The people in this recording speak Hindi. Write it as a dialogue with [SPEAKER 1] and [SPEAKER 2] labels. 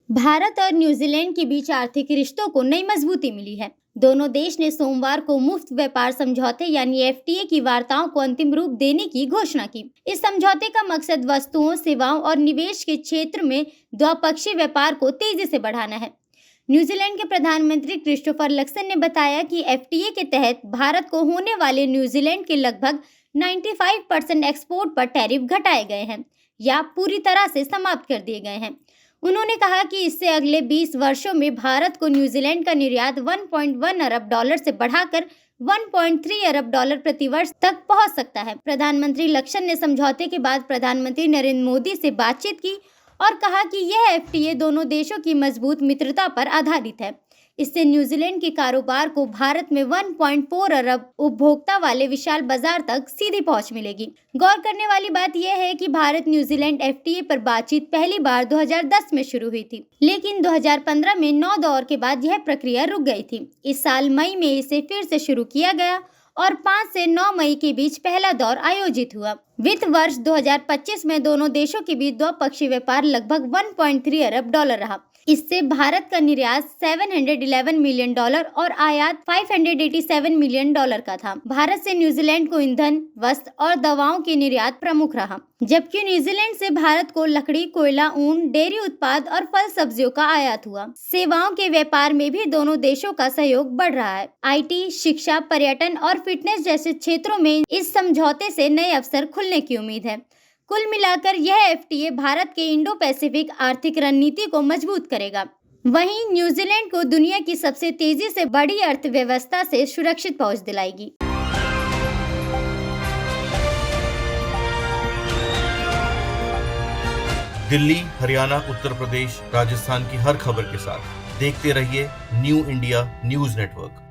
[SPEAKER 1] भारत और न्यूजीलैंड के बीच आर्थिक रिश्तों को नई मजबूती मिली है। दोनों देश ने सोमवार को मुफ्त व्यापार समझौते यानी एफटीए की वार्ताओं को अंतिम रूप देने की घोषणा की। इस समझौते का मकसद वस्तुओं, सेवाओं और निवेश के क्षेत्र में द्विपक्षीय व्यापार को तेजी से बढ़ाना है। न्यूजीलैंड के प्रधानमंत्री क्रिस्टोफर लक्सन ने बताया कि एफटीए के तहत भारत को होने वाले न्यूजीलैंड के लगभग 95% एक्सपोर्ट पर टैरिफ घटाए गए हैं या पूरी तरह से समाप्त कर दिए गए हैं। उन्होंने कहा कि इससे अगले 20 वर्षों में भारत को न्यूजीलैंड का निर्यात 1.1 अरब डॉलर से बढ़ाकर 1.3 अरब डॉलर प्रति वर्ष तक पहुंच सकता है। प्रधानमंत्री लक्सन ने समझौते के बाद प्रधानमंत्री नरेंद्र मोदी से बातचीत की और कहा कि यह एफटीए दोनों देशों की मजबूत मित्रता पर आधारित है। इससे न्यूजीलैंड के कारोबार को भारत में 1.4 अरब उपभोक्ता वाले विशाल बाजार तक सीधी पहुंच मिलेगी। गौर करने वाली बात यह है कि भारत न्यूजीलैंड एफटीए पर बातचीत पहली बार 2010 में शुरू हुई थी, लेकिन 2015 में 9 दौर के बाद यह प्रक्रिया रुक गई थी। इस साल मई में इसे फिर से शुरू किया गया और 5 से 9 मई के बीच पहला दौर आयोजित हुआ। वित्त वर्ष 2025 में दोनों देशों के बीच द्विपक्षीय व्यापार लगभग 1.3 अरब डॉलर रहा। इससे भारत का निर्यात 711 मिलियन डॉलर और आयात 587 मिलियन डॉलर का था। भारत से न्यूजीलैंड को ईंधन, वस्त्र और दवाओं की निर्यात प्रमुख रहा, जबकि न्यूजीलैंड से भारत को लकड़ी, कोयला, ऊन, डेयरी उत्पाद और फल सब्जियों का आयात हुआ। सेवाओं के व्यापार में भी दोनों देशों का सहयोग बढ़ रहा है। आईटी, शिक्षा, पर्यटन और फिटनेस जैसे क्षेत्रों में इस समझौते से नए अवसर खुलने की उम्मीद है। कुल मिलाकर यह एफटीए भारत के इंडो पैसिफिक आर्थिक रणनीति को मजबूत करेगा। वहीं न्यूजीलैंड को दुनिया की सबसे तेजी से बढ़ी अर्थव्यवस्था से सुरक्षित पहुंच दिलाएगी।
[SPEAKER 2] दिल्ली, हरियाणा, उत्तर प्रदेश, राजस्थान की हर खबर के साथ देखते रहिए न्यू इंडिया न्यूज नेटवर्क।